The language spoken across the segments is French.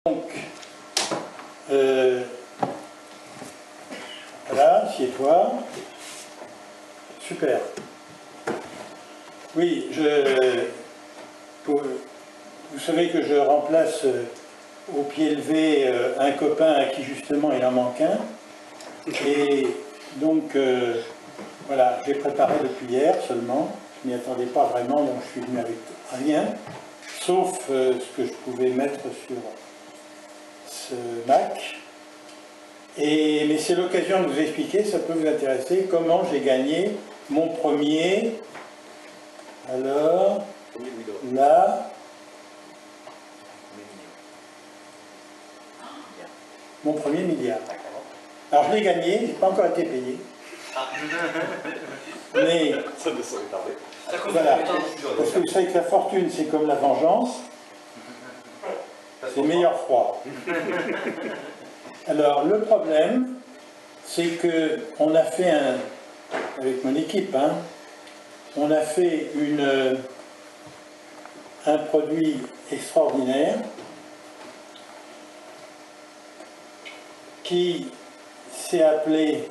Donc, voilà, assieds-toi. Super. Oui, vous savez que je remplace au pied levé un copain à qui justement il en manque un. Et donc, voilà, j'ai préparé depuis hier seulement. Je n'y attendais pas vraiment, donc je suis venu avec rien, sauf ce que je pouvais mettre sur ce Mac. Mais c'est l'occasion de vous expliquer, ça peut vous intéresser, comment j'ai gagné mon premier. Alors, là, mon premier milliard. Alors je l'ai gagné, je n'ai pas encore été payé. Mais voilà, parce que vous savez que la fortune c'est comme la vengeance, c'est meilleur froid. Alors le problème, c'est que on a fait avec mon équipe, on a fait un produit extraordinaire qui s'est appelé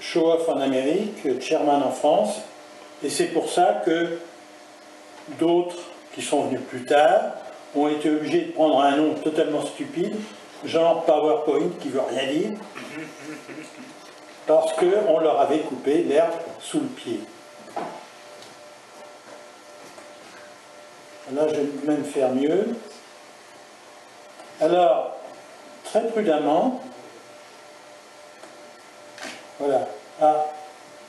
Show Off en Amérique, Sherman en France, et c'est pour ça que d'autres qui sont venus plus tard ont été obligés de prendre un nom totalement stupide, genre PowerPoint qui veut rien dire, parce qu'on leur avait coupé l'herbe sous le pied. Là, je vais même faire mieux. Alors, très prudemment, voilà. Ah,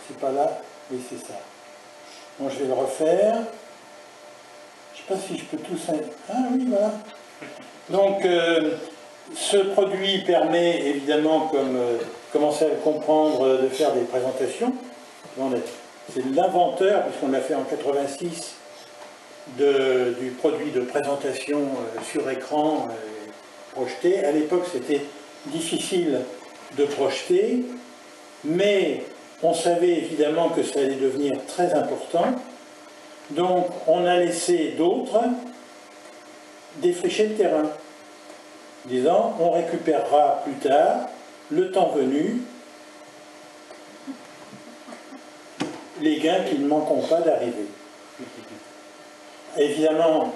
c'est pas là, oui, c'est ça. Bon, je vais le refaire. Je ne sais pas si je peux tout ça. Ah oui, voilà. Donc, ce produit permet évidemment, comme commencez à le comprendre, de faire des présentations. C'est l'inventeur, puisqu'on l'a fait en 86, du produit de présentation sur écran projeté. À l'époque, c'était difficile de projeter, mais on savait évidemment que ça allait devenir très important. Donc, on a laissé d'autres défricher le terrain, disant on récupérera plus tard, le temps venu, les gains qui ne manqueront pas d'arriver. Évidemment,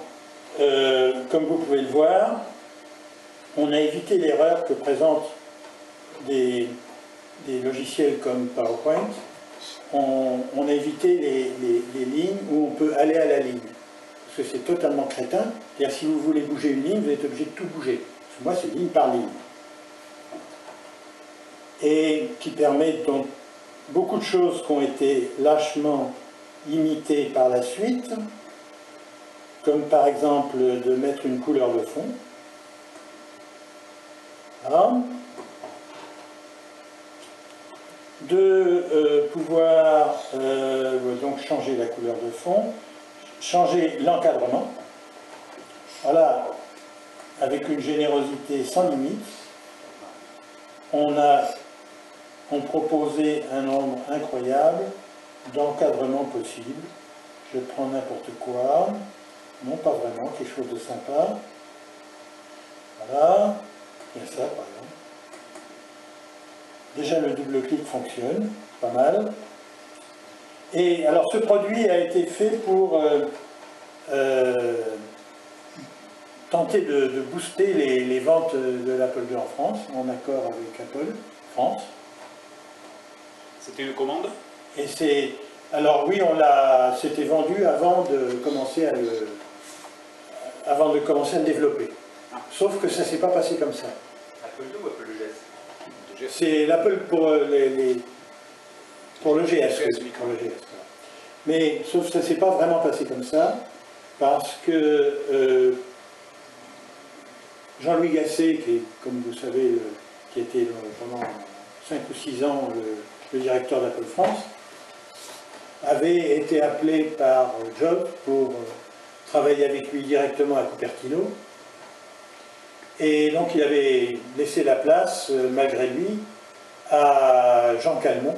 comme vous pouvez le voir, on a évité l'erreur que présentent des logiciels comme PowerPoint. On a évité les lignes où on peut aller à la ligne. Parce que c'est totalement crétin. C'est-à-dire si vous voulez bouger une ligne, vous êtes obligé de tout bouger. Parce que moi, c'est ligne par ligne. Et qui permet donc beaucoup de choses qui ont été lâchement imitées par la suite, comme par exemple de mettre une couleur de fond. Voilà. De pouvoir donc changer la couleur de fond, changer l'encadrement. Voilà, avec une générosité sans limite, on proposait un nombre incroyable d'encadrements possibles. Je prends n'importe quoi, non pas vraiment, quelque chose de sympa. Voilà, il y a ça par exemple. Déjà le double-clic fonctionne, pas mal. Et alors ce produit a été fait pour tenter de booster les ventes de l'Apple II en France, en accord avec Apple France. C'était une commande? Et c'est... Alors oui, c'était vendu avant de commencer à le développer. Sauf que ça ne s'est pas passé comme ça. Apple II ou Apple GS? C'est l'Apple pour le GS. Mais sauf que ça ne s'est pas vraiment passé comme ça, parce que Jean-Louis Gasset, qui est, comme vous savez, qui était pendant 5 ou 6 ans le directeur d'Apple France, avait été appelé par Jobs pour travailler avec lui directement à Cupertino. Et donc il avait laissé la place, malgré lui, à Jean Calmont,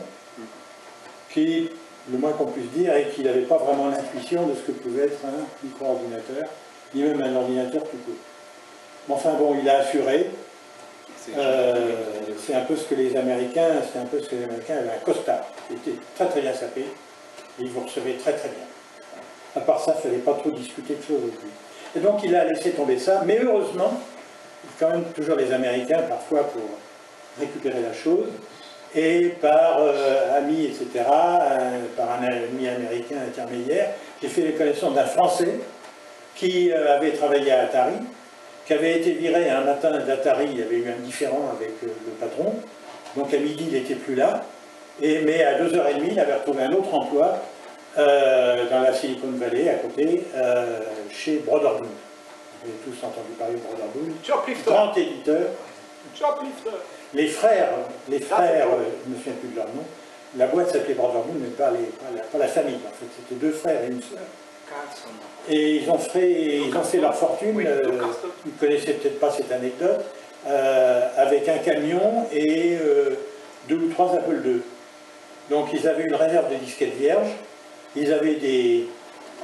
qui, le moins qu'on puisse dire, est qu'il n'avait pas vraiment l'intuition de ce que pouvait être un micro-ordinateur, ni même un ordinateur tout court. Mais enfin bon, il a assuré. C'est un peu ce que les Américains, avaient un costard. Il était très très bien sapé, et il vous recevait très très bien. À part ça, il ne fallait pas trop discuter de choses avec lui. Et donc il a laissé tomber ça, mais heureusement, quand même toujours les Américains, parfois pour récupérer la chose, et par amis, etc., par un ami américain intermédiaire, j'ai fait les connaissances d'un Français qui avait travaillé à Atari, qui avait été viré un matin d'Atari, il y avait eu un différend avec le patron, donc à midi il n'était plus là, mais à 2h30 il avait retrouvé un autre emploi dans la Silicon Valley, à côté, chez Brotherhood. Vous avez tous entendu parler de Brotherhood, grand éditeur. Les frères, je ne me souviens plus de leur nom, la boîte s'appelait Brotherhood, mais pas la famille, en fait, c'était 2 frères et une sœur. Et ils ont fait leur fortune, vous ne connaissez peut-être pas cette anecdote, avec un camion et 2 ou 3 Apple II. Donc ils avaient une réserve de disquettes vierges, ils avaient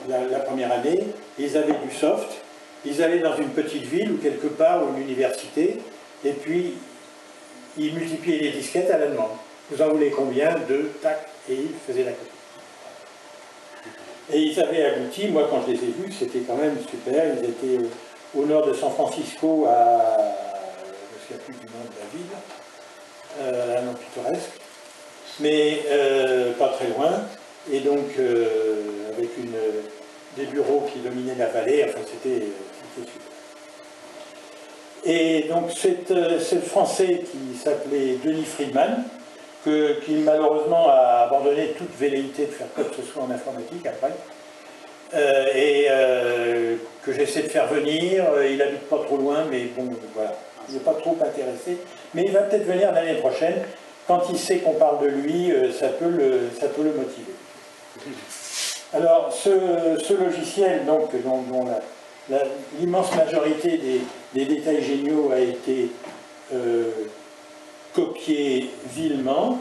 la première année, ils avaient du soft, ils allaient dans une petite ville ou quelque part, ou une université, et puis ils multipliaient les disquettes à la demande. Vous en voulez combien? 2, tac, et ils faisaient la copie. Et ils avaient abouti, moi quand je les ai vus, c'était quand même super, ils étaient au nord de San Francisco, je ne me souviens plus du nom de la ville, un nom pittoresque, mais pas très loin, et donc avec des bureaux qui dominaient la vallée, enfin c'était super. Et donc c'est le Français qui s'appelait Denis Friedman, qui malheureusement a abandonné toute velléité de faire quoi que ce soit en informatique après, que j'essaie de faire venir. Il habite pas trop loin, mais bon, voilà, il n'est pas trop intéressé. Mais il va peut-être venir l'année prochaine. Quand il sait qu'on parle de lui, ça peut le motiver. Alors, ce logiciel, donc, dont l'immense majorité des détails géniaux a été copié vilement,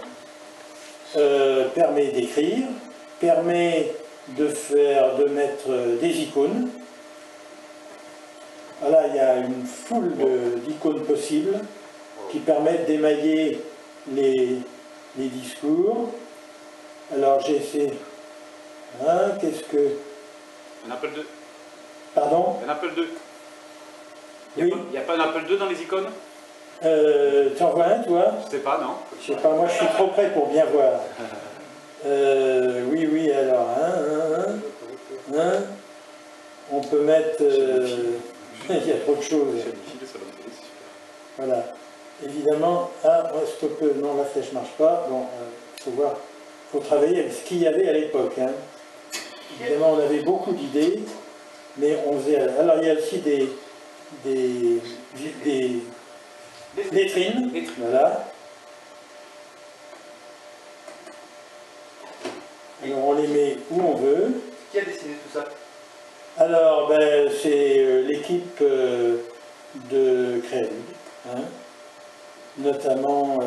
permet d'écrire, permet de mettre des icônes. Voilà, il y a une foule d'icônes possibles qui permettent d'émailler les discours. Alors j'ai essayé. Hein, qu'est-ce que. Un Apple II. Pardon? Un Apple II. Oui. Il n'y a pas un Apple II dans les icônes? Tu en vois un, toi? Je sais pas, non. Je sais pas, moi je suis trop près pour bien voir. Oui, alors, on peut mettre... il y a trop de choses. Voilà. Évidemment, non, la flèche ne marche pas. Bon, il faut voir, il faut travailler avec ce qu'il y avait à l'époque. Hein. Évidemment, on avait beaucoup d'idées, mais on faisait... Alors, il y a aussi des lettrines, voilà. Alors on les met où on veut. Qui a dessiné tout ça? Alors ben, c'est l'équipe de Créalude, hein, notamment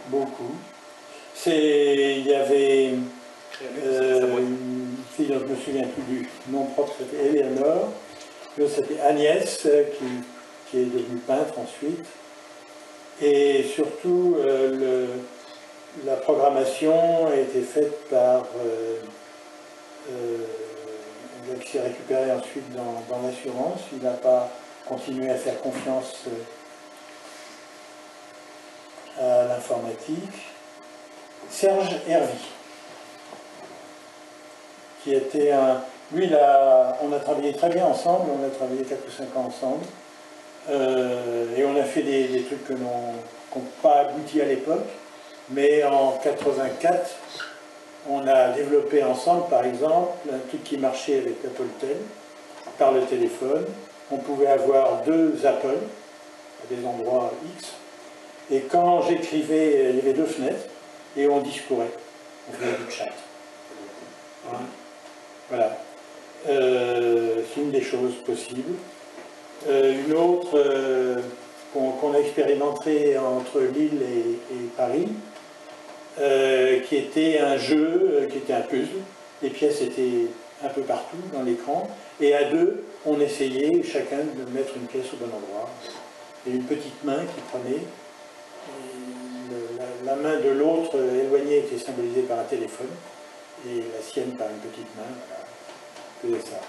beaucoup. Il y avait une fille dont je ne me souviens plus du nom propre, c'était Eleanor, l'autre c'était Agnès, qui est devenue peintre ensuite. Et surtout, la programmation a été faite par un gars qui s'est récupéré ensuite dans l'assurance. Il n'a pas continué à faire confiance à l'informatique. Serge Hervy, qui était un... Lui, on a travaillé très bien ensemble, on a travaillé 4 ou 5 ans ensemble. Et on a fait des trucs qui n'ont pas abouti à l'époque, mais en 84, on a développé ensemble, par exemple, un truc qui marchait avec Apple Tel, par le téléphone. On pouvait avoir 2 Apple à des endroits X, et quand j'écrivais, il y avait 2 fenêtres, et on discourait, on faisait du chat. Voilà. C'est une des choses possibles. Une autre qu'on a expérimentée entre Lille et Paris, qui était un jeu, qui était un puzzle. Les pièces étaient un peu partout dans l'écran, et à deux, on essayait chacun de mettre une pièce au bon endroit. Et une petite main qui prenait, la main de l'autre éloignée était symbolisée par un téléphone, et la sienne par une petite main, voilà, que ça.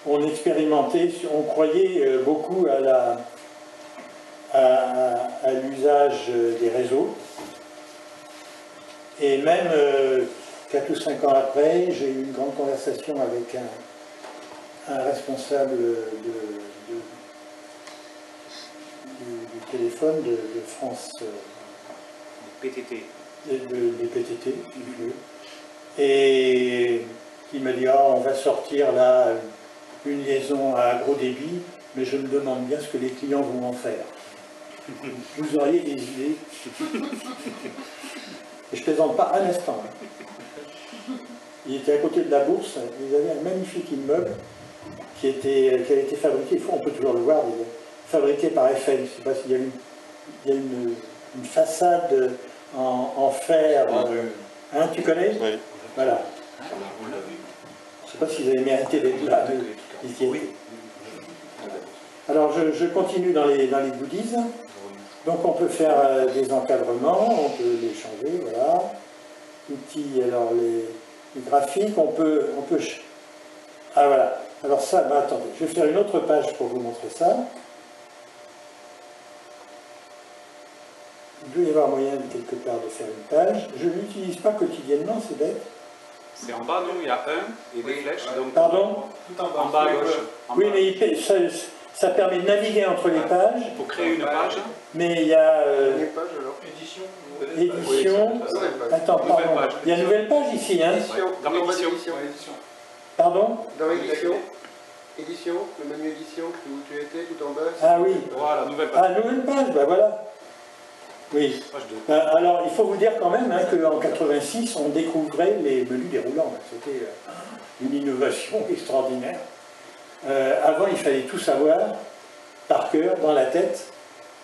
On expérimentait, on croyait beaucoup à l'usage des réseaux, et même 4 ou 5 ans après, j'ai eu une grande conversation avec un responsable du téléphone de France, PTT. des PTT, si je veux, et il m'a dit « Ah, on va sortir là une liaison à gros débit, mais je me demande bien ce que les clients vont en faire. » Vous auriez des idées. Et je ne plaisante pas un instant. Il était à côté de la bourse, ils avaient un magnifique immeuble qui a été fabriqué, on peut toujours le voir, fabriqué par Eiffel. Je ne sais pas s'il y a une façade en fer. Hein, tu connais? Oui. Voilà. Je ne sais pas s'ils avaient mérité d'être là, mais ils y étaient. Alors je continue dans les goodies. Donc on peut faire des encadrements, on peut les changer, voilà. Outils, alors les graphiques, on peut... Ah voilà. Alors ça, bah, attendez, je vais faire une autre page pour vous montrer ça. Il doit y avoir moyen quelque part de faire une page. Je ne l'utilise pas quotidiennement, c'est bête. C'est en bas, non? Il y a un et des flèches. Donc, pardon? Tout en bas à gauche. Oui, mais ça permet de naviguer entre les pages. Il faut créer une page. Mais il y a... Édition. Édition. Attends, pardon. Il y a une nouvelle page ici, hein? Dans l'édition. Pardon? Dans l'édition. Édition, le menu édition où tu étais, tout en bas. Ah oui. Voilà, nouvelle page. Ah, nouvelle page, ben voilà. Oui. Page 2. Alors, il faut vous dire quand même hein, qu'en 86, on découvrait les menus déroulants. C'était une innovation extraordinaire. Avant, il fallait tout savoir par cœur, dans la tête,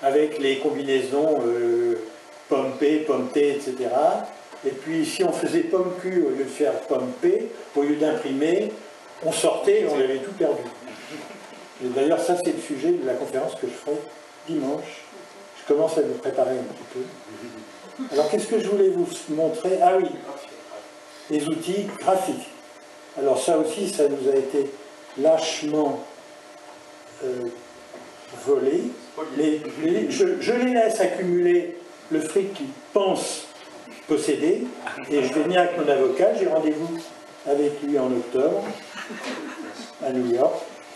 avec les combinaisons pomme P, pomme T, etc. Et puis, si on faisait pomme Q au lieu de faire pomme P, au lieu d'imprimer, on sortait et on avait tout perdu. Et d'ailleurs, ça, c'est le sujet de la conférence que je ferai dimanche. Je commence à me préparer un petit peu. Alors, qu'est-ce que je voulais vous montrer? Ah oui, les outils graphiques. Alors, ça aussi, ça nous a été lâchement volé. Mais je les laisse accumuler le fric qu'ils pensent posséder. Et je vais venir avec mon avocat. J'ai rendez-vous avec lui en octobre, à New York.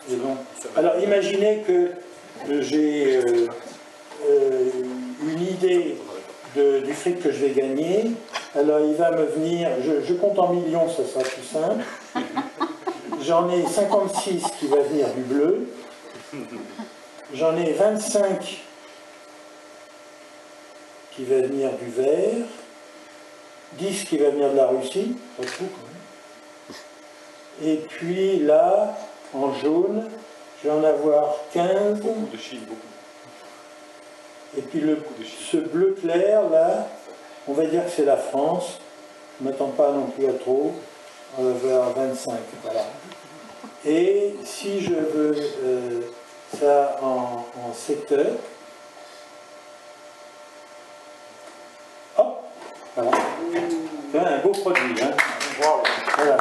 Et bon. Alors, imaginez que j'ai... une idée du fric que je vais gagner. Alors il va me venir, je compte en millions, ça sera plus simple. J'en ai 56 qui va venir du bleu. J'en ai 25 qui va venir du vert. 10 qui va venir de la Russie. Pas trop, quand même. Et puis là, en jaune, je vais en avoir 15. Beaucoup de Chine, beaucoup. Et puis ce bleu clair, là, on va dire que c'est la France. Je ne m'attends pas non plus à trop. On va vers 25, voilà. Et si je veux ça en secteur, hop, voilà. C'est un beau produit, hein. Voilà.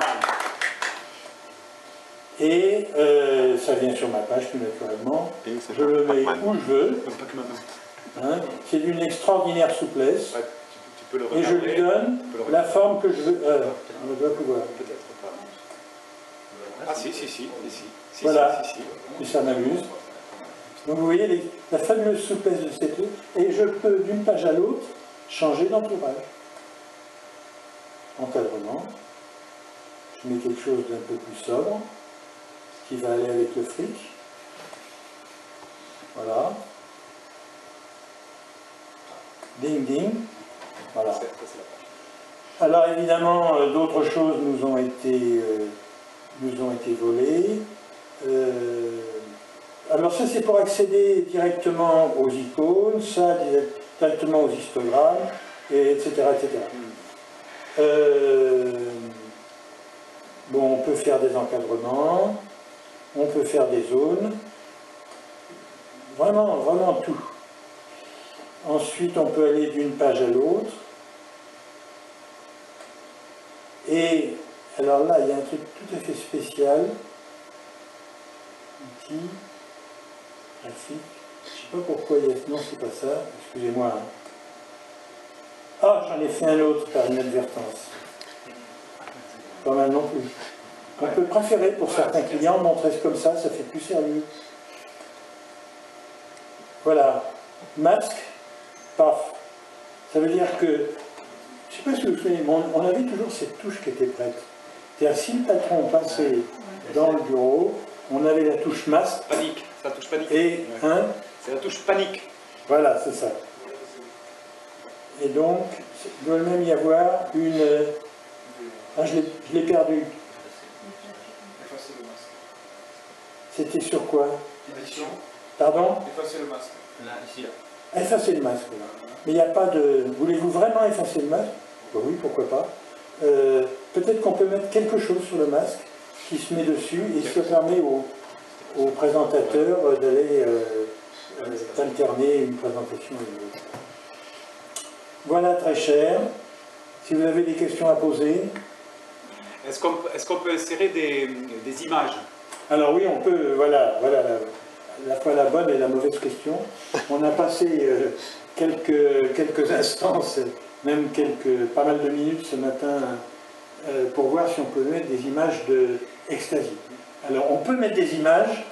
Et ça vient sur ma page, tout naturellement. Je le mets où je veux. Hein, c'est d'une extraordinaire souplesse. Ouais, tu peux le et je lui donne la forme que je veux. On doit pouvoir. Peut-être pas. Ah si. Voilà, Si. et ça m'amuse. Donc vous voyez la fameuse souplesse de cette eau. Et je peux d'une page à l'autre changer d'entourage. Encadrement. Je mets quelque chose d'un peu plus sobre, qui va aller avec le fric. Voilà. Ding ding. Voilà. Alors évidemment, d'autres choses nous ont été volées. Alors ça c'est pour accéder directement aux icônes, ça directement aux histogrammes, et etc. etc. Bon, on peut faire des encadrements, on peut faire des zones, vraiment, vraiment tout. Ensuite, on peut aller d'une page à l'autre. Et alors là, il y a un truc tout à fait spécial. Outil, graphique. Je ne sais pas pourquoi il y a... Non, c'est pas ça. Excusez-moi. Hein. Ah, j'en ai fait un autre par inadvertance. Pas mal non plus. On peut préférer pour certains clients montrer comme ça fait plus sérieux. Voilà. Masque, paf. Ça veut dire que, je ne sais pas si vous vous souvenez, mais on avait toujours cette touche qui était prête. C'est-à-dire, si le patron passait dans le bureau, on avait la touche masque. Panique, c'est la touche panique. Et, hein, c'est la touche panique. Voilà, c'est ça. Et donc, il doit même y avoir une... Ah, je l'ai perdu. Effacer le masque. C'était sur quoi? Édition. Pardon? Effacer le masque. Là, ici, là. Effacer le masque. Là. Mais il n'y a pas de... Voulez-vous vraiment effacer le masque? Ben oui, pourquoi pas. Peut-être qu'on peut mettre quelque chose sur le masque qui se met dessus et ce permet au présentateur d'aller alterner une présentation et une autre. Voilà, très cher. Si vous avez des questions à poser. Est-ce qu'on peut insérer des images? Alors oui, on peut, voilà la fois la bonne et la mauvaise question. On a passé quelques instants, même pas mal de minutes ce matin, pour voir si on peut mettre des images de Ecstasy. Alors on peut mettre des images,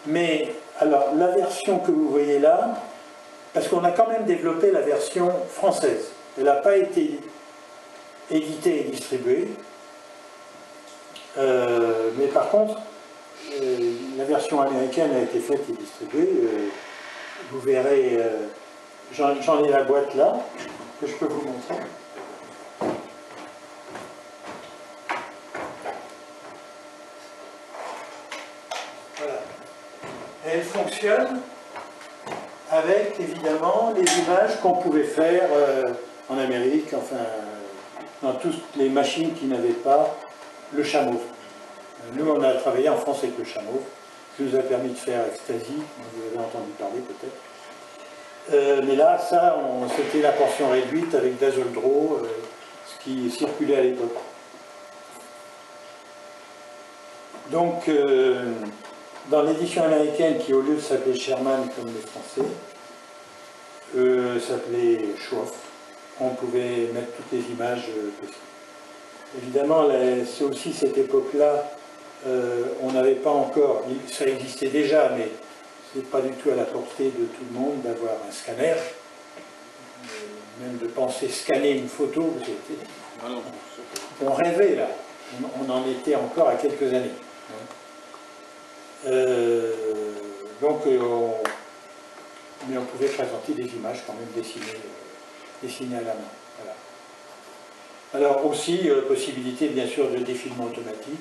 mais alors la version que vous voyez là, parce qu'on a quand même développé la version française. Elle n'a pas été éditée et distribuée. Mais par contre, la version américaine a été faite et distribuée. Vous verrez, j'en ai la boîte là, que je peux vous montrer. Voilà. Et elle fonctionne avec, évidemment, les images qu'on pouvait faire en Amérique, enfin, dans toutes les machines qui n'avaient pas le chameau. Nous, on a travaillé en France avec le chameau, qui nous a permis de faire Ecstasy, vous avez entendu parler peut-être. Mais là, ça, c'était la portion réduite avec Dazzle Draw, ce qui circulait à l'époque. Donc, dans l'édition américaine, qui au lieu de s'appeler Sherman comme les Français, s'appelait Schwoff, on pouvait mettre toutes les images possibles. Évidemment, c'est aussi cette époque-là, on n'avait pas encore, ça existait déjà, mais ce n'est pas du tout à la portée de tout le monde d'avoir un scanner. Même de penser scanner une photo, on rêvait là, on en était encore à quelques années. Mais on pouvait présenter des images quand même dessinées à la main. Voilà. Alors aussi, possibilité bien sûr de défilement automatique.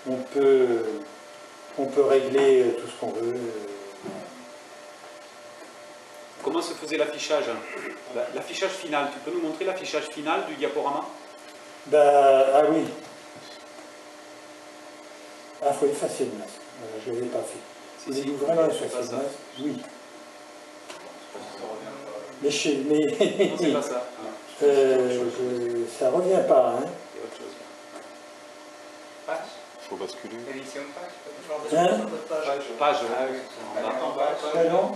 On peut régler tout ce qu'on veut. Comment se faisait l'affichage? L'affichage final, tu peux nous montrer l'affichage final du diaporama? Ah oui. Ah, il faut effacer le masque. Je ne l'ai pas fait. Voulez-vous vraiment effacer le masque? Oui. Mais Non, c'est pas ça. Ça ne revient pas. Hein. Il y a autre chose. Page. Il faut basculer. Édition page. Hein? Page. Ah non?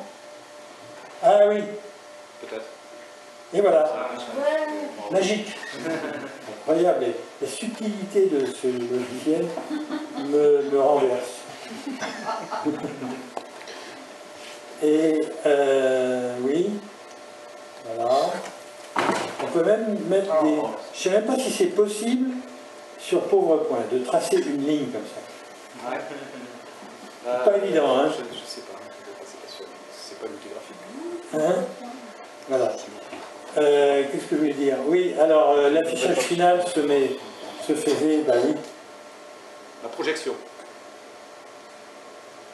Ah oui. Peut-être. Et voilà. Magique. Incroyable. La subtilité de ce logiciel me renverse. Et oui. Voilà. On peut même mettre des... Je ne sais même pas si c'est possible sur pauvre point, de tracer une ligne comme ça. Ouais. C'est pas évident, hein? Je ne sais pas. C'est pas l'outil graphique. Hein? Voilà. Qu'est-ce que je voulais dire? Oui, alors l'affichage final se faisait, bah oui. La projection.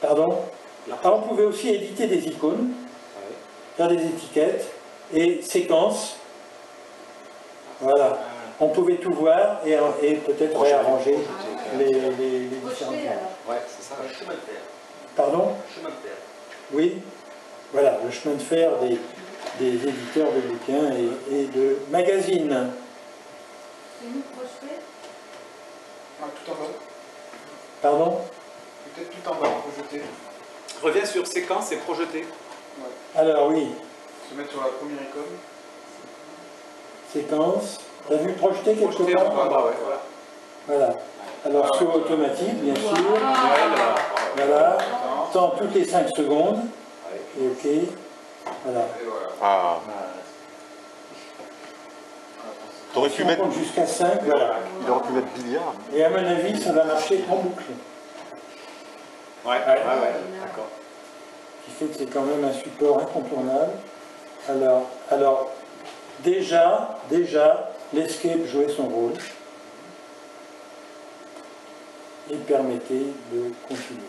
Pardon? On pouvait aussi éditer des icônes, faire des étiquettes et séquences. Voilà. on pouvait tout voir et peut-être réarranger les différentes. Ouais, c'est ça. Un chemin de fer. Pardon? Un chemin de fer. Oui, voilà, le chemin de fer des éditeurs de bouquins et de magazines. C'est nous projeter. Ah, tout en bas. Pardon? Peut-être tout en bas, projeter. Reviens sur séquence et projeter. Alors oui, Se mettre sur la première icône. séquence. T'as vu projeter quelque Projeter en part? bas, ouais. Voilà. Alors saut automatique, bien sûr. Wow. Voilà. Attends. Temps toutes les 5 secondes. Et ok. Voilà. Et voilà. Ah, t'aurais pu Si on mettre, compte jusqu'à 5, voilà. il aurait pu mettre billard. Et à mon avis, ça va marcher en boucle. Ouais, d'accord. Ce qui fait que c'est quand même un support incontournable. Alors déjà, l'escape jouait son rôle. Et permettait de continuer.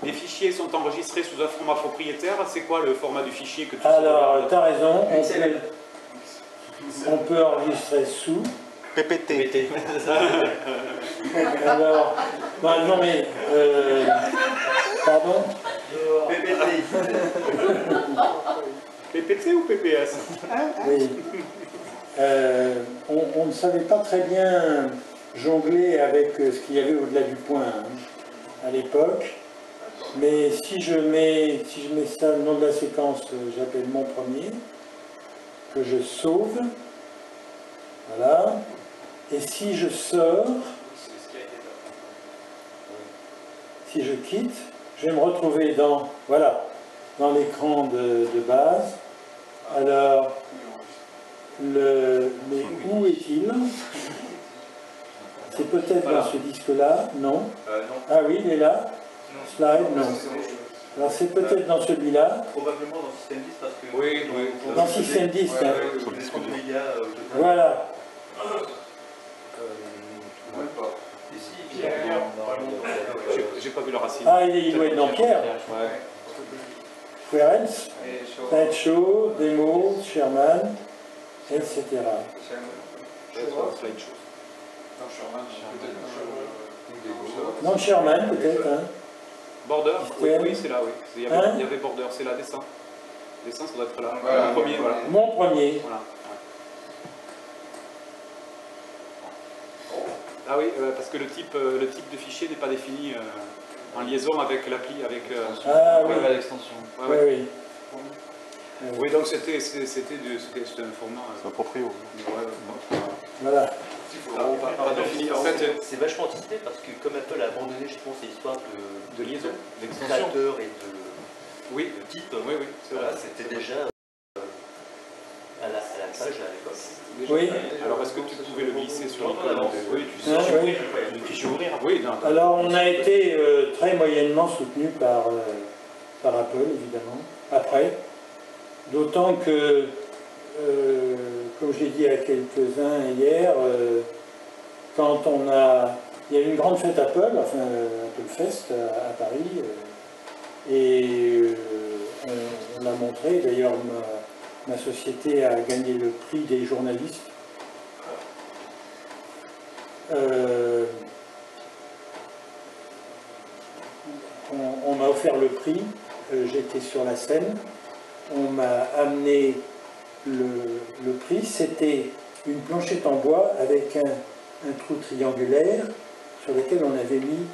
Les fichiers sont enregistrés sous un format propriétaire. C'est quoi le format du fichier que tu Alors, tu as raison, XML. on peut enregistrer sous. PPT. Alors, non mais, pardon? PPT ou PPS? Oui. On ne savait pas très bien jongler avec ce qu'il y avait au-delà du point à l'époque. Mais si je mets ça, le nom de la séquence, j'appelle mon premier, que je sauve, voilà. Et si je sors, si je quitte, je vais me retrouver dans l'écran de base. Alors, mais où est-il? C'est peut-être dans ce disque-là, non? Non. Ah oui, il est là. Slide, non. Alors c'est peut-être dans celui-là. Probablement dans Système 10 parce que. Oui. Dans Système 10, hein. Sur les 30 mégas. Voilà. Même pas. Ici, J'ai pas vu la racine. Ah, il doit être dans Pierre. Ouais. Where else? Et sur. Slideshow, démo, Sherman, etc. Slideshow. Non, Sherman, peut-être. Non, Sherman, peut-être. Hein. Border, Système. oui, c'est là, oui. Il y Hein? avait Border, c'est là, dessin. Dessin, ça doit être là. Voilà. Le premier, voilà. Mon premier. Voilà. Ah oui, parce que le type de fichier n'est pas défini en liaison avec l'appli, avec Ah oui. l'extension. ouais, Oui, ouais. oui. Oui, donc c'était un format. C'est un proprio. Ouais. Voilà. Pas défini. En fait, C'est vachement anticipé parce que comme Apple a abandonné, je pense, ces histoires de liaison. d'extension et Oui, de type, oui, c'est vrai. voilà, c'était déjà à la page à l'époque. Déjà. Oui. Alors, est-ce que tu pouvais le glisser sur Non, l'icône? non, Oui, tu sais. Ah, oui. Le fichier ouvrir. Oui, non. Alors on a été très moyennement soutenu par Apple, évidemment, après. D'autant que, comme j'ai dit à quelques-uns hier, quand il y a eu une grande fête Apple, enfin Apple Fest à Paris, et on l'a montré, d'ailleurs ma société a gagné le prix des journalistes. On m'a offert le prix, j'étais sur la scène, on m'a amené le prix, c'était une planchette en bois avec un trou triangulaire sur lequel on avait mis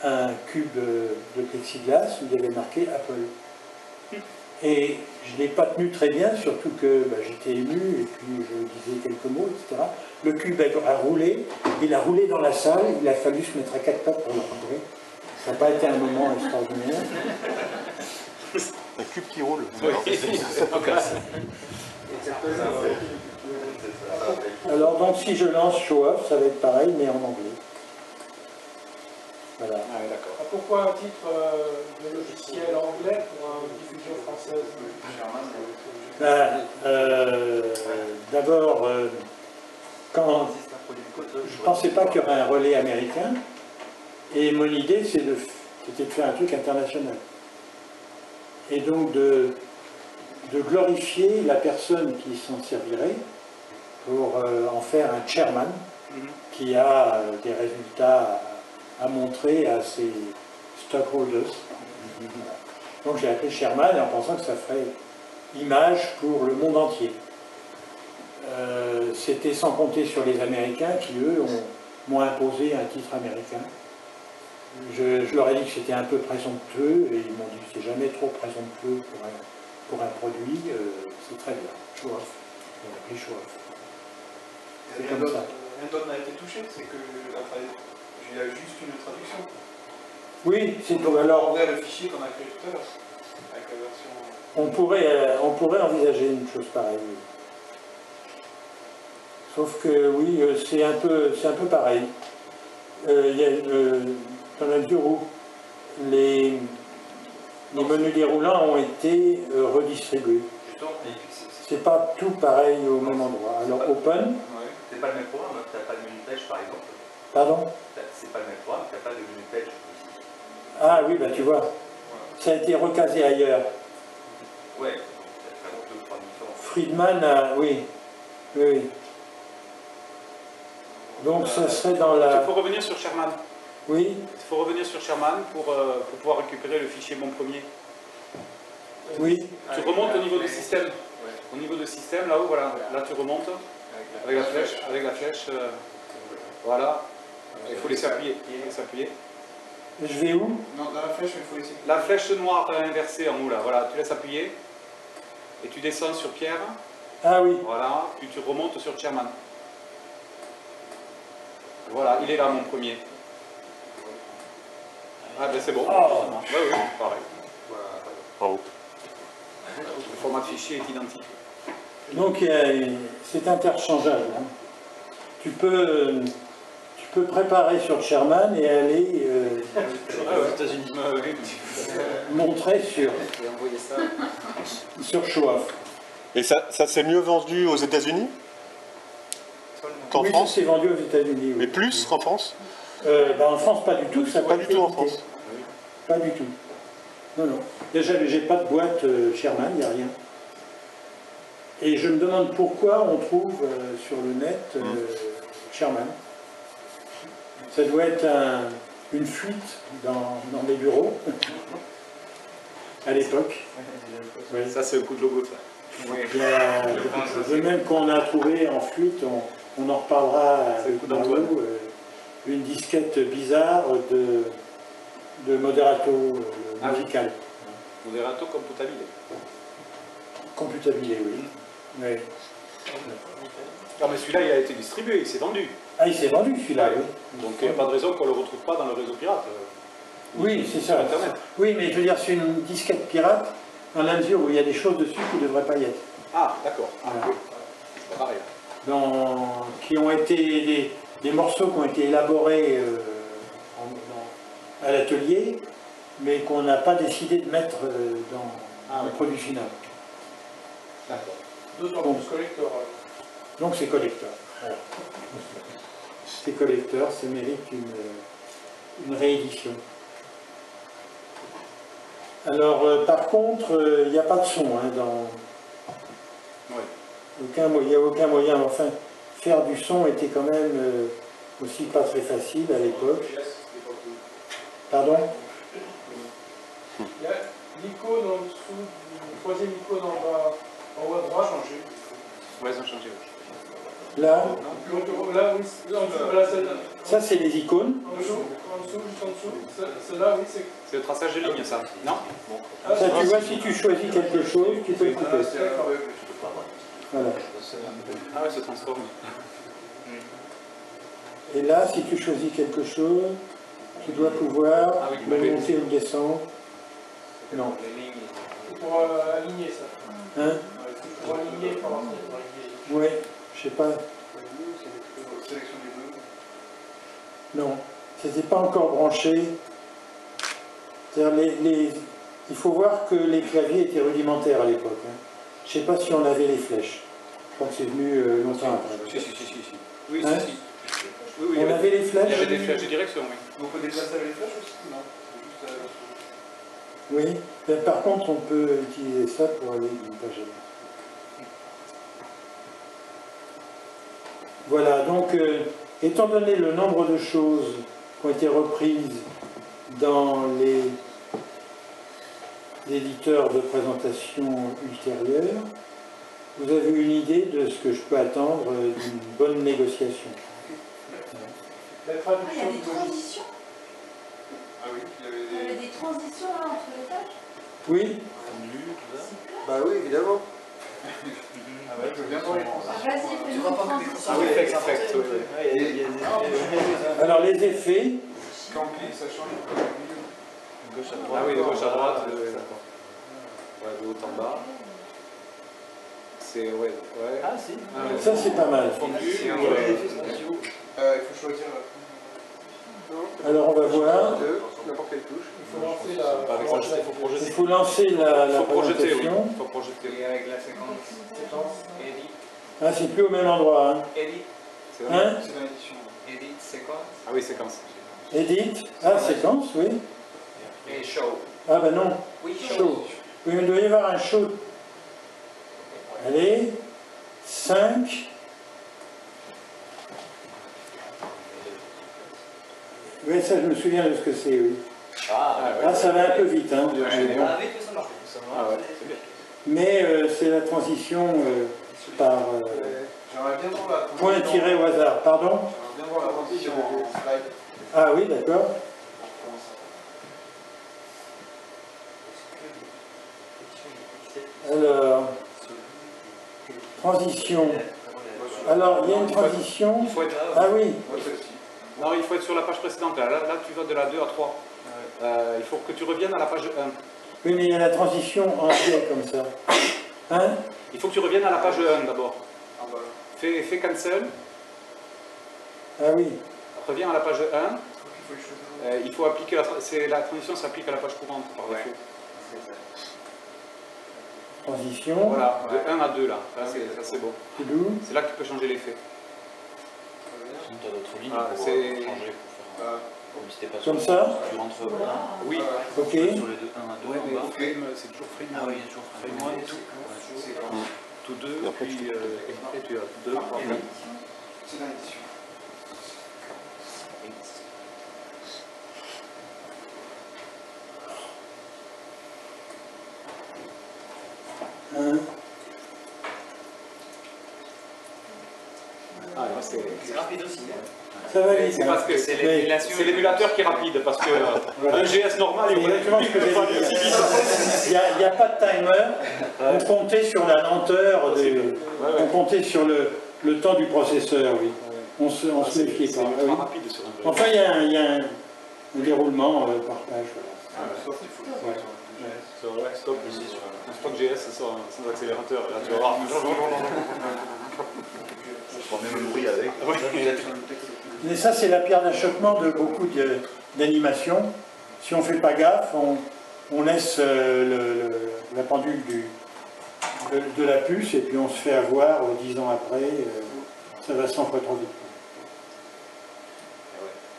un cube de plexiglas où il y avait marqué Apple. Et je ne l'ai pas tenu très bien, surtout que j'étais ému et puis je disais quelques mots, etc. Le cube a roulé, il a roulé dans la salle, il a fallu se mettre à quatre pattes pour le retrouver. Ça n'a pas été un moment extraordinaire. Un cube qui roule. Alors donc si je lance Show Off, ça va être pareil, mais en anglais. Voilà. Ah, oui, d'accord. Pourquoi un titre de logiciel anglais pour une diffusion française? D'abord, quand je ne pensais pas qu'il y aurait un relais américain, et mon idée c'était de faire un truc international. Et donc de glorifier la personne qui s'en servirait pour en faire un chairman Mhm. qui a des résultats à montrer à ses stockholders. Donc j'ai appelé chairman en pensant que ça ferait image pour le monde entier. C'était sans compter sur les Américains qui, eux, m'ont imposé un titre américain. Je leur ai dit que c'était un peu présomptueux et ils m'ont dit que c'est jamais trop présomptueux pour un produit, c'est très bien. Show off. On l'a appelé show off. C'est Rien comme ça. d'autre n'a été touché, c'est que enfin, il y a juste une traduction. Oui, c'est tout. On Alors, regarde le fichier qu'on a créé tout à l'heure, avec la version. on pourrait envisager une chose pareille. Oui. Sauf que oui, c'est un peu pareil. Il y a dans la mesure où les menus déroulants ont été redistribués. C'est pas tout pareil au même endroit. Alors open, Ouais. C'est pas le même programme, tu n'as pas de menu page par exemple. pardon. C'est pas le même programme, tu n'as pas de menu page ici. Ah oui, bah tu vois, ça a été recasé ailleurs. Ouais, t'as vraiment deux, trois différences. Friedman a, oui, oui. Donc ça serait dans Il la, faut revenir sur Sherman. oui, Il faut revenir sur Sherman pour pouvoir récupérer le fichier bon premier. oui. Tu remontes au niveau du système. Au niveau du système, là-haut, voilà. Là, tu remontes avec la flèche. Voilà. Il faut laisser appuyer. Je vais où? Non, dans la flèche, il faut laisser. La flèche noire inversée en haut, là. Voilà, tu laisses appuyer. Et tu descends sur Pierre. Ah oui, Voilà. Puis tu remontes sur Sherman. Voilà, il est là, mon premier. Ah, ben c'est bon. Oui, pareil. Bravo. Le format de fichier est identique. donc c'est interchangeable. Hein. Tu peux préparer sur Sherman et aller aux États-Unis. montrer sur Show Off. Et ça s'est mieux vendu aux États-Unis qu'en Oui, France? c'est vendu aux États-Unis. Mais Oui. plus qu'en France? En France, pas du tout. Ça Pas n'a du été tout en édité. France. Pas du tout. Non, non. Déjà, j'ai pas de boîte Sherman, il n'y a rien. Et je me demande pourquoi on trouve sur le net Sherman. Ça doit être une fuite dans les bureaux à l'époque. Oui. Ça, c'est le coup de logo, ça. Le même qu'on a trouvé en fuite, on en reparlera C'est le coup dans d'Antoine. l'eau, une disquette bizarre de Moderato Ah oui. musical. Moderato computable. Computabilé, oui. Oui. Non, mais celui-là, il a été distribué, il s'est vendu. Ah, il s'est vendu celui-là, oui. Donc, il n'y a pas de raison qu'on ne le retrouve pas dans le réseau pirate. Oui, c'est ça. Internet. Oui, mais je veux dire, c'est une disquette pirate, dans la mesure où il y a des choses dessus qui ne devraient pas y être. Ah, d'accord. Ah, Voilà. oui. C'est pas pareil. Qui ont été des morceaux qui ont été élaborés à l'atelier, mais qu'on n'a pas décidé de mettre dans le produit final. D'accord. D'autant Bon. plus collector. Donc c'est collector. Voilà. C'est collector, ça mérite une réédition. Alors par contre, il n'y a pas de son dans. Oui. Il n'y a aucun moyen, enfin, faire du son était quand même aussi pas très facile à l'époque. Pardon? Il y a l'icône en dessous, le troisième icône en bas, en haut à droite. Ouais, ils ont changé. Là, Donc, là, oui, en dessous, voilà, celle-là. ça c'est les icônes. En dessous, juste en dessous. Celle-là, oui, c'est. C'est le traçage de ligne, ça. Non? Ah, Ça, tu vois, si tu choisis quelque chose, tu peux le couper. Voilà. Ah ouais, se transforme. Et là, si tu choisis quelque chose, tu dois pouvoir Ah oui, le oui. monter ou le descendre. Non. C'est pour aligner ça. Hein? Pour aligner, par rapport. Oui, je sais pas. Sélection des deux. Non. Ça n'était pas encore branché. C'est-à-dire, il faut voir que les claviers étaient rudimentaires à l'époque. Hein. Je ne sais pas si on avait les flèches. Je crois que c'est venu longtemps après. Si. Oui, Hein? si. Oui, il y On avait les il y flèches? avait des flèches de direction, oui. Donc on peut déplacer avec les flèches aussi? Non. C'est juste Oui. Ben, par contre, on peut utiliser ça pour aller d'une page à l'autre. Voilà, donc, étant donné le nombre de choses qui ont été reprises dans les éditeurs de présentation ultérieurs, vous avez une idée de ce que je peux attendre d'une bonne négociation. La Ah, il y traduction a des du logiciel. transitions. Ah oui, il y Il y avait avait des transitions là entre les pages. Oui, Bah oui, évidemment. Ah ouais, je veux bien voir les Ah, transitions. vas-y, fais-nous une transition. Ah oui, effect, oui, oui. alors les effets, Quand on clique, ça change. Gauche à Ah droite. oui, de gauche à droite, d'accord. Ouais, de haut en bas. C'est, ouais. Ah si. ça c'est pas mal. Fondu, Il y a ouais. des effets spéciaux. Il faut choisir. Alors on va voir, Deux, n'importe quelle touche. Il faut lancer la. Avec ça, il faut il projeter. faut lancer la Il faut projeter, oui. présentation. Il faut projeter. Et avec la séquence séquence. edit, Ah, c'est plus au même endroit. Hein. edit, C'est vrai Hein? C'est dans l'édition. edit, séquence Ah oui, séquence. Edit. Ah, séquence, oui. et show. Ah ben non, Oui, show. Oui, mais il doit y avoir un show. Allez, 5. Oui, ça je me souviens de ce que c'est, oui. Ah, Ah, ça va un peu vite, hein. avec que ça marche. Ça Ah marche. ouais, c'est bien. Mais c'est la transition par J'aimerais bien voir la transition. point tiré au hasard. Pardon? J'aimerais bien voir la transition en slide. Ah oui, d'accord. Alors, transition. Alors, il y a une transition. Il faut être... Ah oui, Ouais, celle-ci. Non, il faut être sur la page précédente. Là, tu vas de la 2 à 3. Il faut que tu reviennes à la page 1. oui, mais il y a la transition en biais comme ça. Hein? Il faut que tu reviennes à la page 1 d'abord. Ah bah. Fais cancel. Ah oui, Reviens à la page 1. Il faut les choisir. Il faut appliquer la transition s'applique à la page courante par défaut. transition. Voilà, de 1 à 2 là. Ça c'est bon. Pilou. C'est là que tu peux changer l'effet. Sinon, tu as d'autres lignes Ah, pour c'est- changer, pour faire. Comme si t'es pas Comme sur- ça? Tu rentres Oui. Ok. sur les deux 1 à 2 Ouais, en mais bas. frame, c'est toujours frame Ah 1. oui, il y a toujours Frame 1, tout 2, Et après, puis après tu as 2, 3, C'est dans l'édition. Hein? Ah, là, c'est rapide aussi. Ça va vite. c'est hein. parce que C'est Mais- l'émulation. c'est l'émulateur qui est rapide, parce que un GS normal, C'est exactement ce que j'ai dit. Il n'y a pas de timer. On comptait sur la lenteur, on comptait sur le temps du processeur, oui. On se méfiait c'est pas. ultra Ah oui. rapide sur un GS. Enfin, il y a un déroulement par page. Voilà. Sauf qu'il faut le faire sur un GS. Ouais, stop aussi. Un stock GS sans accélérateur. Là, tu vas voir. Je prends même le bruit avec. Mais ça, c'est la pierre d'achoppement de beaucoup d'animations. Si on ne fait pas gaffe, on laisse la pendule de la puce et puis on se fait avoir 10 ans après. Ça va 100 fois trop vite.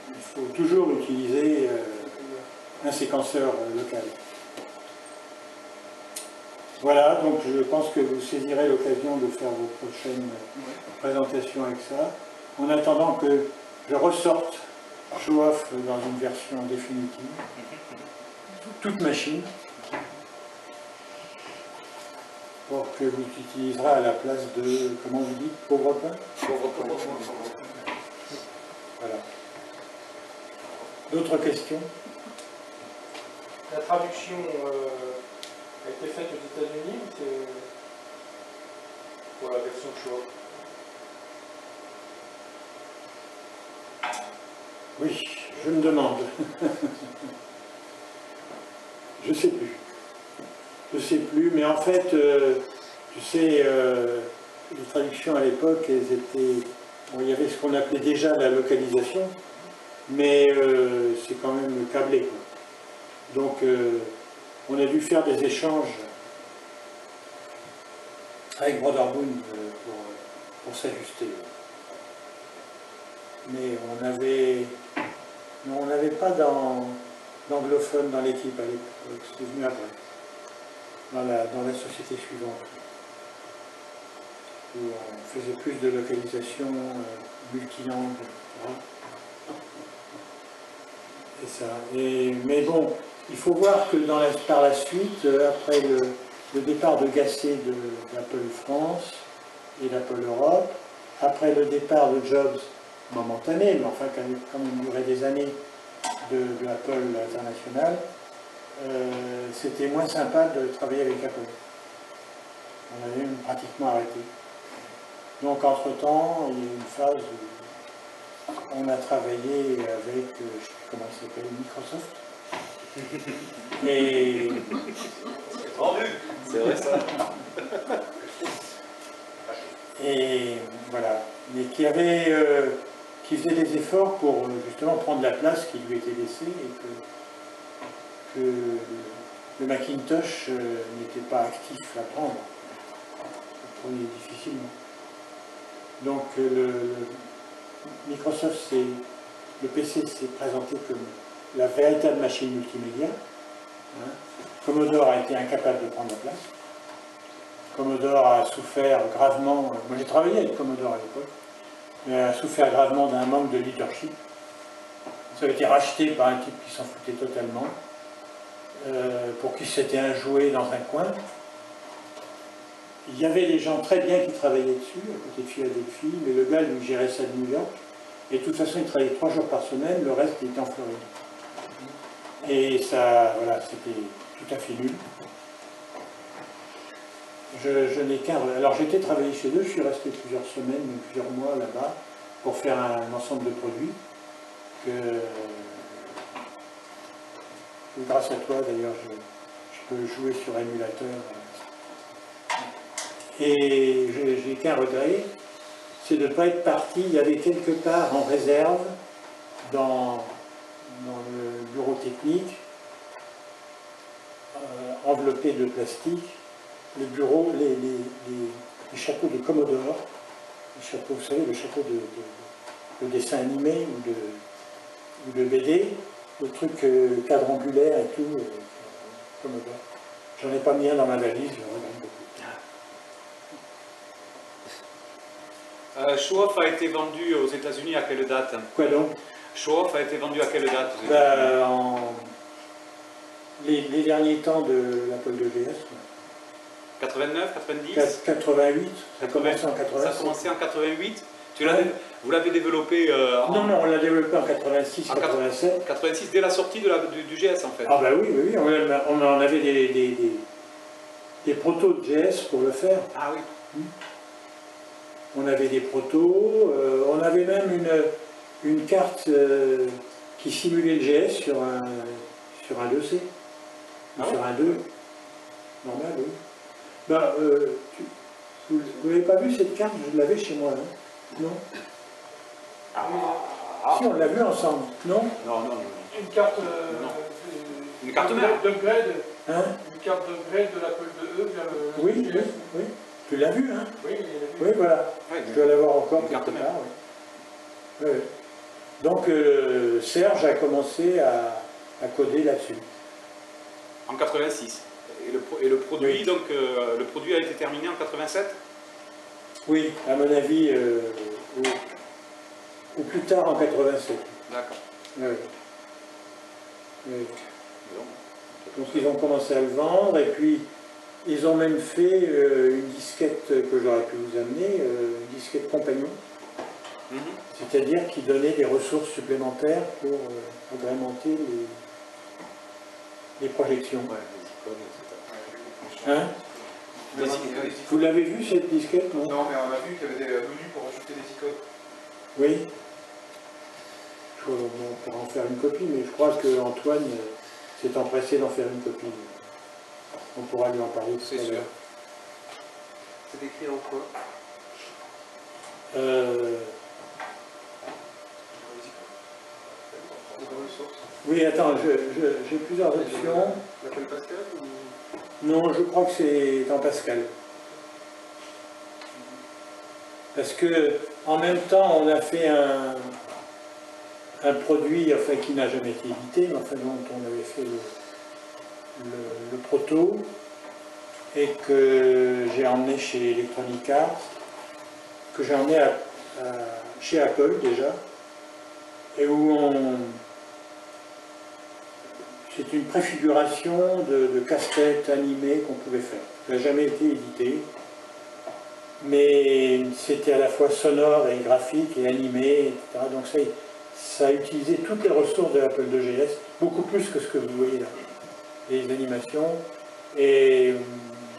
Il faut toujours utiliser un séquenceur local. Voilà, donc je pense que vous saisirez l'occasion de faire vos prochaines présentations avec ça. En attendant que je ressorte Show-Off dans une version définitive, toute machine, pour que vous utiliserez à la place de, comment vous dites, pauvre pain. Voilà. D'autres questions? La traduction a été faite aux États-Unis ou c'est pour la version show? Oui, je me demande. Je sais plus. Je sais plus, mais en fait, tu sais, les traductions à l'époque, elles étaient... Bon, il y avait ce qu'on appelait déjà la localisation, mais c'est quand même câblé, quoi. Donc, on a dû faire des échanges avec Broderbund pour s'ajuster. Mais on n'avait pas d'anglophone dans l'équipe à l'époque, c'est venu après, dans la société suivante. où on faisait plus de localisation multilangue, etc. Et ça. Mais bon, il faut voir que par la suite, après le départ de Gasset d'Apple France et d'Apple Europe, après le départ de Jobs, momentané, mais enfin quand même duré des années, de Apple International, c'était moins sympa de travailler avec Apple. On avait même pratiquement arrêté. Donc entre-temps, il y a eu une phase où on a travaillé avec, je ne sais plus comment il s'appelle, Microsoft. Et... C'est vrai ça. Et voilà. Mais qui faisait des efforts pour justement prendre la place qui lui était laissée et que le Macintosh n'était pas actif à prendre. Il prenait difficilement. Donc Microsoft, le PC s'est présenté comme la véritable machine multimédia. Hein. Commodore a été incapable de prendre la place. Commodore a souffert gravement, moi j'ai travaillé avec Commodore à l'époque, mais a souffert gravement d'un manque de leadership. Ça a été racheté par un type qui s'en foutait totalement, pour qui c'était un jouet dans un coin. Il y avait des gens très bien qui travaillaient dessus, à côté de Philadelphie, mais le gars lui gérait ça de New York, et de toute façon il travaillait 3 jours par semaine, le reste était en Floride. Et ça, voilà, c'était tout à fait nul. Je n'ai qu'un... Alors j'étais travaillé chez eux, je suis resté plusieurs semaines, même plusieurs mois là-bas, pour faire un ensemble de produits que grâce à toi d'ailleurs je peux jouer sur émulateur. Et j'ai qu'un regret, c'est de ne pas être parti. Il y avait quelque part en réserve dans le bureau technique, enveloppé de plastique, les bureaux, les chapeaux de Commodore, les chapeaux, vous savez, le chapeau de dessin animé ou de BD, le truc quadrangulaire et tout, Commodore. J'en ai pas mis un dans ma valise, je regarde beaucoup. Show-Off a été vendu aux États-Unis à quelle date? Quoi donc? Show-Off a été vendu à quelle date? Les derniers temps de l'Apple IIgs. 89, 90? 88, ça a commencé en 87. Ça a commencé en 88. Vous l'avez développé Non, on l'a développé en 86, 87. 86, dès la sortie du GS en fait. Ah bah oui, on en avait des protos de GS pour le faire. Ah oui. On avait des protos, on avait même une carte qui simulait le GS sur un 2C, ou sur un 2. Normal, oui. Ben, vous n'avez pas vu cette carte? Je l'avais chez moi, hein? Non? Si, on l'a vu ensemble, non? Non. Une carte Une carte mère. d'upgrade. Hein? Une carte d'upgrade de l'Apple IIe vers le Oui, GS. oui. Tu l'as vu, hein? Oui, il l'a vu. Oui, voilà. Ouais, Je dois l'avoir encore une quelque carte part, oui. Oui. Donc, Serge a commencé à coder là-dessus. En 86. Et le produit, Oui. donc, le produit a été terminé en 87? Oui, à mon avis, ou plus tard en 87. D'accord. Oui. Oui. Donc ils ont commencé à le vendre, et puis ils ont même fait une disquette que j'aurais pu vous amener, une disquette compagnon, c'est-à-dire qui donnait des ressources supplémentaires pour agrémenter les projections. Ouais, les icônes, etc. Hein? Vous l'avez vu cette disquette, non? Non, mais on a vu qu'il y avait des menus pour ajouter des icônes. Oui. On pourra en faire une copie, mais je crois que Antoine s'est empressé d'en faire une copie. On pourra lui en parler tout C'est à sûr. l'heure. C'est écrit en quoi? Dans le source. Oui, attends, j'ai plusieurs options. L'Apple Pascal ou... Non, je crois que c'est en Pascal. Parce que en même temps, on a fait un produit, enfin, qui n'a jamais été édité, mais enfin, dont on avait fait le proto, et que j'ai emmené chez Electronic Arts, que j'ai emmené chez Apple déjà, et où c'est une préfiguration de casse-tête animée qu'on pouvait faire. Ça n'a jamais été édité, mais c'était à la fois sonore et graphique et animé, etc. Donc ça a utilisé toutes les ressources de l'Apple IIgs, beaucoup plus que ce que vous voyez là. Les animations, et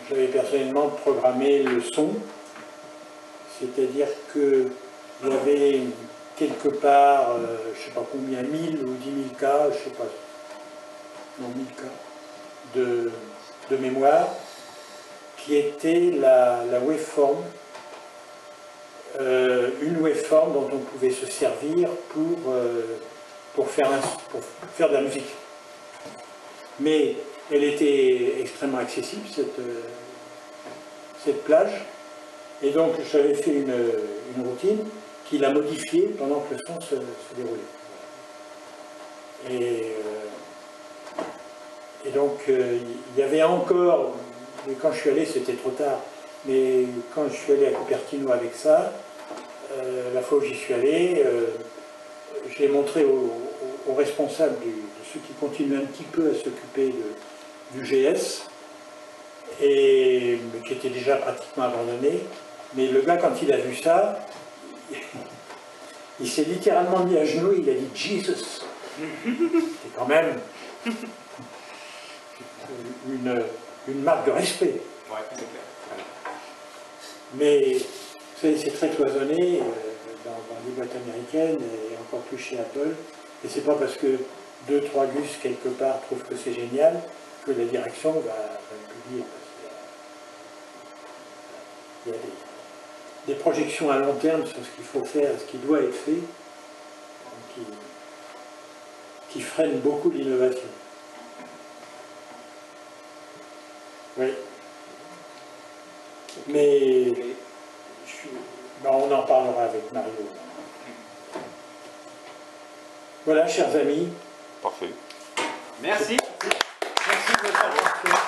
j'avais personnellement programmé le son, c'est-à-dire qu'il y avait quelque part, je ne sais pas combien, 1000 ou 10 000 cas, je ne sais pas, non 1000 cas de mémoire, qui était la waveform, une waveform dont on pouvait se servir pour faire de la musique. Mais elle était extrêmement accessible, cette plage, et donc j'avais fait une routine qui l'a modifiée pendant que le son se déroulait. Et donc il y avait encore, et quand je suis allé c'était trop tard, mais quand je suis allé à Cupertino avec ça, la fois où j'y suis allé, je l'ai montré aux responsables de ceux qui continuent un petit peu à s'occuper du GS, et qui était déjà pratiquement abandonné. Mais le gars, quand il a vu ça, il s'est littéralement mis à genoux, il a dit « Jesus ». C'est quand même une marque de respect. Ouais, c'est clair. Mais c'est très cloisonné dans les boîtes américaines et encore plus chez Apple. Et c'est pas parce que 2-3 gus quelque part trouvent que c'est génial que la direction va le publier. Il y a des projections à long terme sur ce qu'il faut faire, ce qui doit être fait, qui freinent beaucoup l'innovation. Oui. Mais on en parlera avec Mario. Voilà, chers amis. Parfait. Merci. Merci de votre attention.